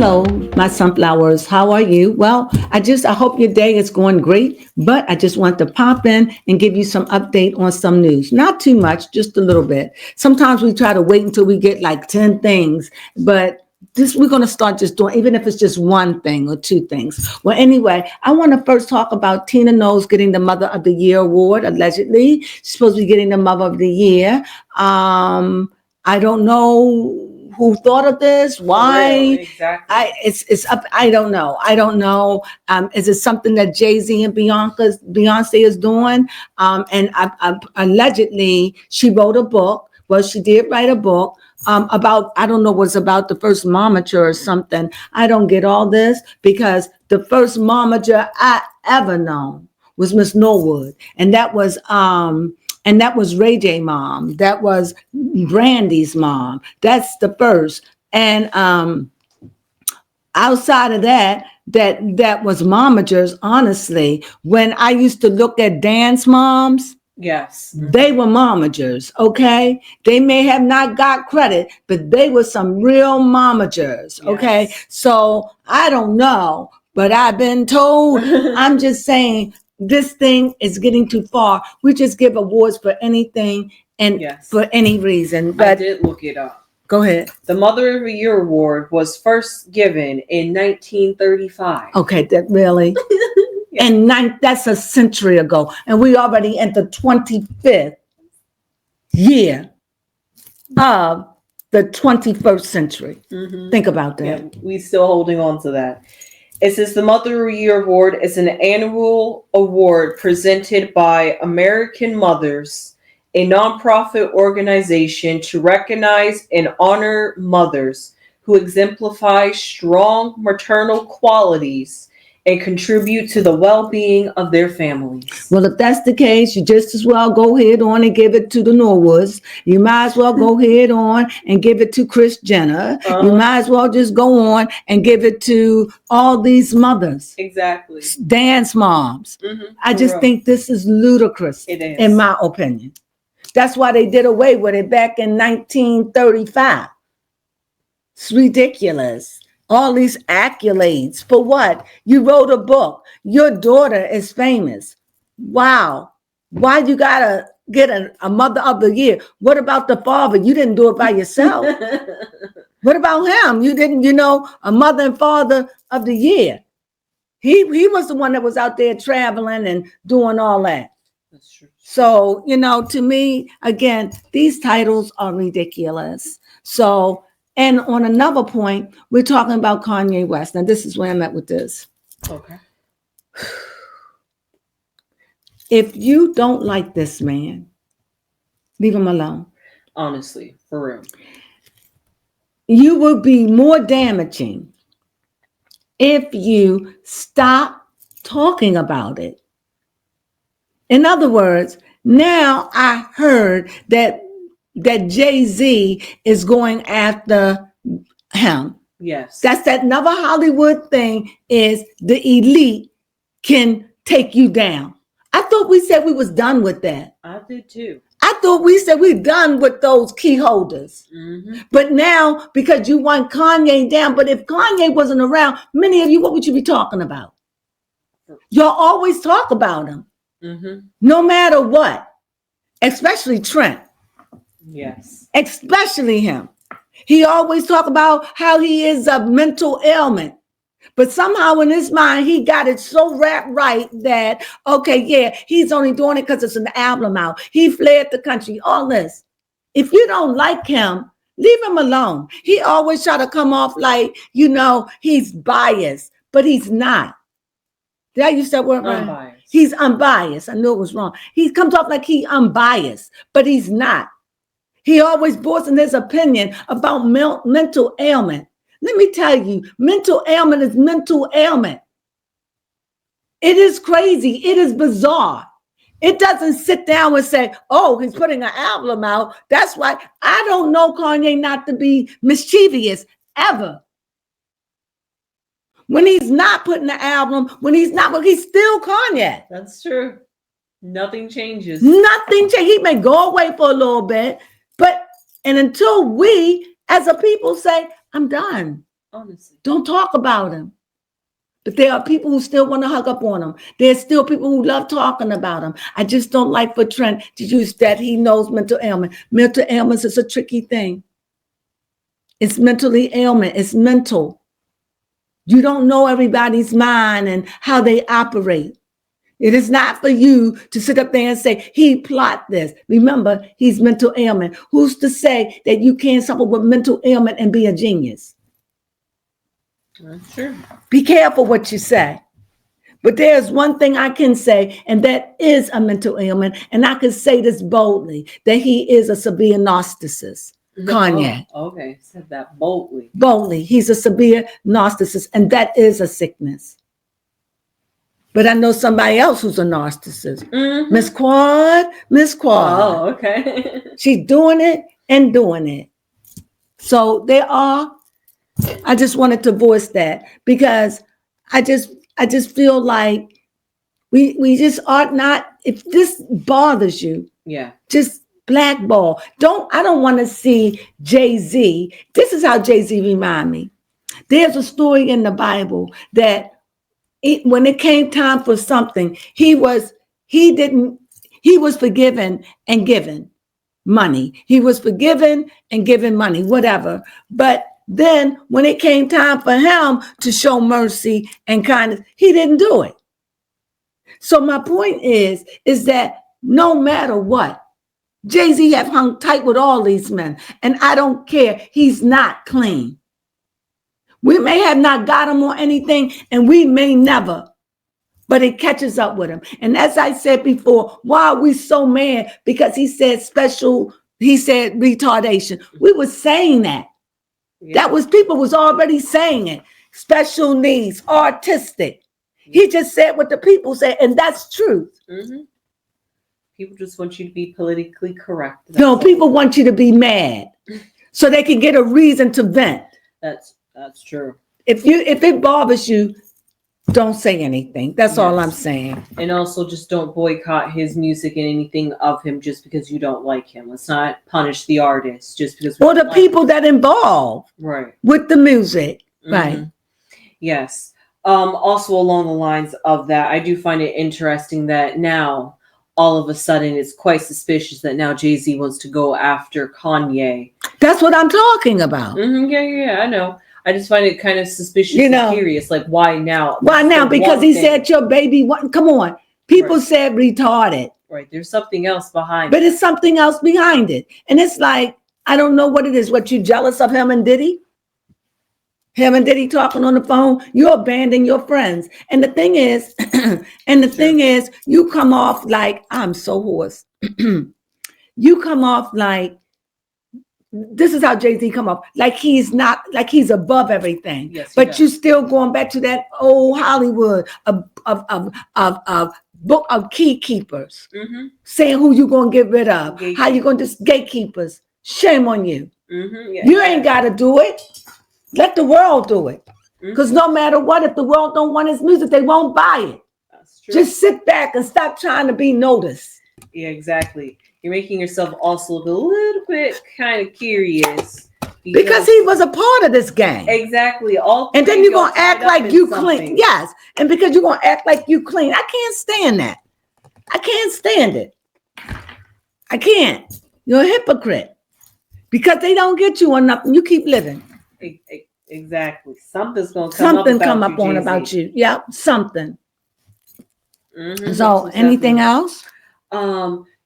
Hello, my sunflowers. How are you? Well, I hope your day is going great, but I just want to pop in and give you some update on some news. Not too much, just a little bit. Sometimes we try to wait until we get like 10 things, but this we're going to start just doing, even if it's just one thing or two things. Well, anyway, I want to first talk about Tina Knowles getting the Mother of the Year award, allegedly. She's supposed to be getting the Mother of the Year. I don't know who thought of this, why. Exactly. It's up. I don't know. Is it something that Jay-Z and Beyonce is doing? Allegedly she wrote a book. Well, she did write a book about, I don't know, what's about the first momager or something. I don't get all this, because the first momager I ever known was Miss Norwood, and that was Ray J mom. That was Brandy's mom. That's the first. And outside of that was momagers. Honestly, when I used to look at dance moms, yes, they were momagers. Okay, they may have not got credit, but they were some real momagers. Okay, yes. So I don't know, but I've been told. I'm just saying, this thing is getting too far. We just give awards for anything and for any reason. But I did look it up. Go ahead. The Mother of the Year award was first given in 1935. Okay, that really? Yes. And that's a century ago. And we already in the 25th year of the 21st century. Mm-hmm. Think about that. Yeah, we still holding on to that. It says the Mother of the Year Award is an annual award presented by American Mothers, a nonprofit organization to recognize and honor mothers who exemplify strong maternal qualities and contribute to the well-being of their families. Well, if that's the case, you just as well go ahead on and give it to the Norwoods. You might as well go ahead on and give it to Kris Jenner. You might as well just go on and give it to all these mothers. Exactly. Dance moms. Mm-hmm. I just think this is ludicrous, it is, in my opinion. That's why they did away with it back in 1935. It's ridiculous. All these accolades for what? You wrote a book. Your daughter is famous. Wow. Why you gotta get a Mother of the Year? What about the father? You didn't do it by yourself. What about him? You didn't, a Mother and Father of the Year. He was the one that was out there traveling and doing all that. That's true. So, to me, again, these titles are ridiculous. So, and on another point, we're talking about Kanye West. Now, this is where I'm at with this. Okay. If you don't like this man, leave him alone. Honestly, for real. You will be more damaging if you stop talking about it. In other words, now I heard that Jay-Z is going after him. Yes. That's that another Hollywood thing, is the elite can take you down. I thought we said we was done with that. I did too. I thought we said we're done with those key holders. Mm-hmm. But now, because you want Kanye down, but if Kanye wasn't around, many of you, what would you be talking about? Y'all always talk about him. Mm-hmm. No matter what, especially Trent. Yes. Especially him. He always talk about how he is a mental ailment. But somehow in his mind, he got it so wrapped right that, okay, yeah, he's only doing it because it's an album out. He fled the country, all this. If you don't like him, leave him alone. He always try to come off like, he's biased, but he's not. Did I use that word right? Unbiased. He's unbiased. I knew it was wrong. He comes off like he's unbiased, but he's not. He always voicing his opinion about mental ailment. Let me tell you, mental ailment is mental ailment. It is crazy. It is bizarre. It doesn't sit down and say, oh, he's putting an album out. That's why I don't know Kanye not to be mischievous ever. When he's not putting the album, he's still Kanye. That's true. Nothing changes. Nothing changes. He may go away for a little bit, and until we as a people say, I'm done. Honestly. Don't talk about him. But there are people who still want to hug up on him. There's still people who love talking about him. I just don't like for Trent to use that he knows mental ailment. Mental ailments is a tricky thing. It's mentally ailment. It's mental. You don't know everybody's mind and how they operate. It is not for you to sit up there and say, he plot this. Remember, he's mental ailment. Who's to say that you can't suffer with mental ailment and be a genius? That's true. Be careful what you say. But there's one thing I can say, and that is a mental ailment. And I can say this boldly, that he is a severe narcissist. Kanye. Oh, okay, said that boldly. Boldly. He's a severe narcissist, and that is a sickness. But I know somebody else who's a narcissist. Miss Quad. Oh, okay. She's doing it and doing it. So there are, I just wanted to voice that because I just feel like we just ought not, if this bothers you, just blackball. I don't want to see Jay-Z. This is how Jay-Z remind me. There's a story in the Bible that when it came time for something, he was forgiven and given money. He was forgiven and given money, whatever. But then when it came time for him to show mercy and kindness, he didn't do it. So my point is that no matter what, Jay-Z have hung tight with all these men, and I don't care. He's not clean. We may have not got him on anything, and we may never, but it catches up with him. And as I said before, why are we so mad? Because he said retardation. We were saying that. Yeah. People was already saying it. Special needs, autistic. He just said what the people say, and that's truth. Mm-hmm. People just want you to be politically correct. No, people want you to be mad so they can get a reason to vent. That's true. If it bothers you, don't say anything. That's all I'm saying. And also just don't boycott his music and anything of him just because you don't like him. Let's not punish the artist just because or the people that involved with the music. Mm-hmm. Right. Yes. Also along the lines of that, I do find it interesting that now all of a sudden it's quite suspicious that now Jay-Z wants to go after Kanye. That's what I'm talking about. Mm-hmm. Yeah, I know. I just find it kind of suspicious and curious. Like, why now? Why now? Because he said your baby. Come on. People said retarded. Right. There's something else behind it. But it's something else behind it. And it's like, I don't know what it is. What, you jealous of him and Diddy? Him and Diddy talking on the phone? You abandon your friends. And the thing is, you come off like, I'm so hoarse. You come off like, this is how Jay-Z come up, like he's above everything. Yes, but you still going back to that old Hollywood of book of key keepers, saying who you gonna get rid of, how you gonna just gatekeepers. Shame on you. You ain't gotta do it. Let the world do it. Because no matter what, if the world don't want his music, they won't buy it. That's true. Just sit back and stop trying to be noticed. Yeah, exactly. You're making yourself also look a little bit kind of curious. Because he was a part of this gang. Exactly. And then you're going to act like you clean. Yes. And because you're going to act like you clean. I can't stand that. I can't stand it. I can't. You're a hypocrite. Because they don't get you on nothing. You keep living. Exactly. Something's going to come up about you. Yeah, something. So anything else?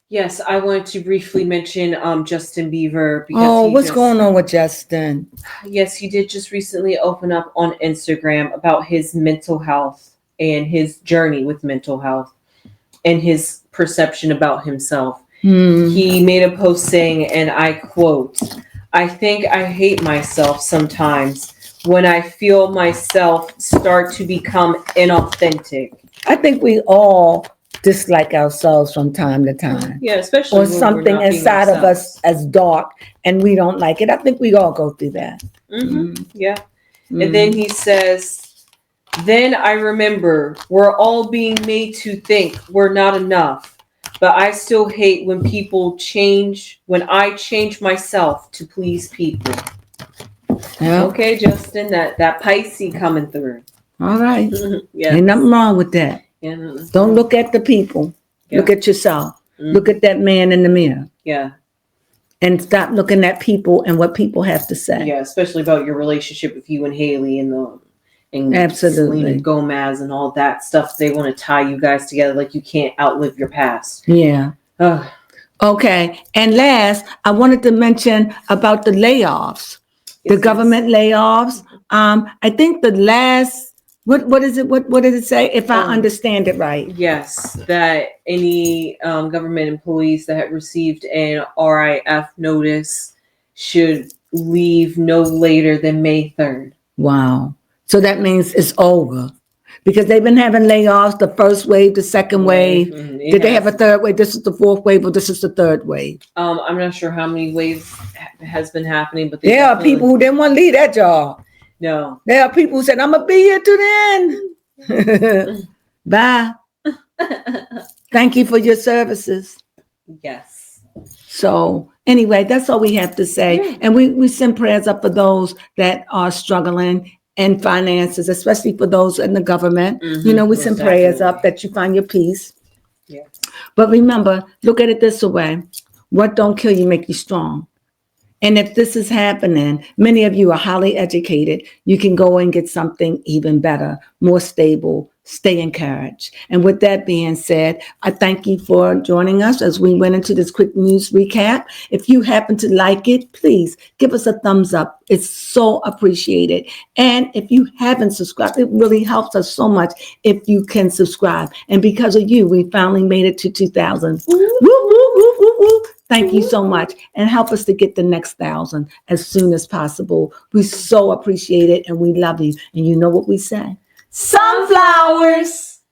Yes, I wanted to briefly mention Justin Bieber. Because what's going on with Justin? Yes, he did just recently open up on Instagram about his mental health and his journey with mental health and his perception about himself. He made a post saying, and I quote, "I think I hate myself sometimes when I feel myself start to become inauthentic." I think we all dislike ourselves from time to time. Yeah, especially or something inside of us as dark and we don't like it. I think we all go through that. Yeah. And then he says, "Then I remember we're all being made to think we're not enough, but I still hate when I change myself to please people." Yeah. Okay, Justin, that Pisces coming through. All right. Yeah. Ain't nothing wrong with that. Yeah. No, Don't look at the people. Yeah. Look at yourself. Mhm. Look at that man in the mirror. Yeah. And stop looking at people and what people have to say. Yeah, especially about your relationship with you and Haley and Absolutely. Selena Gomez and all that stuff. They want to tie you guys together like you can't outlive your past. Yeah. Ugh. Okay. And last, I wanted to mention about the layoffs, the Yes, government layoffs. I think the last, what is it? What did it say? If I understand it right. Yes, that any government employees that have received an RIF notice should leave no later than May 3rd. Wow. So that means it's over. Because they've been having layoffs, the first wave, the second wave. Did they have a third wave? This is the fourth wave, or this is the third wave? I'm not sure how many waves has been happening, but there are people who didn't want to leave that job. No. There are people who said, I'm going to be here to the end. Bye. Thank you for your services. Yes. So anyway, that's all we have to say. Yeah. And we send prayers up for those that are struggling and finances, especially for those in the government. Mm-hmm. You know, we send prayers up that you find your peace. Yes. But remember, look at it this way. What don't kill you make you strong. And if this is happening, many of you are highly educated. You can go and get something even better, more stable. Stay encouraged. And with that being said, I thank you for joining us as we went into this quick news recap. If you happen to like it, please give us a thumbs up. It's so appreciated. And if you haven't subscribed, it really helps us so much if you can subscribe. And because of you, we finally made it to 2,000. Woo, woo, woo, woo, woo. Thank you so much. And help us to get the next 1,000 as soon as possible. We so appreciate it and we love you. And you know what we say? Sunflowers!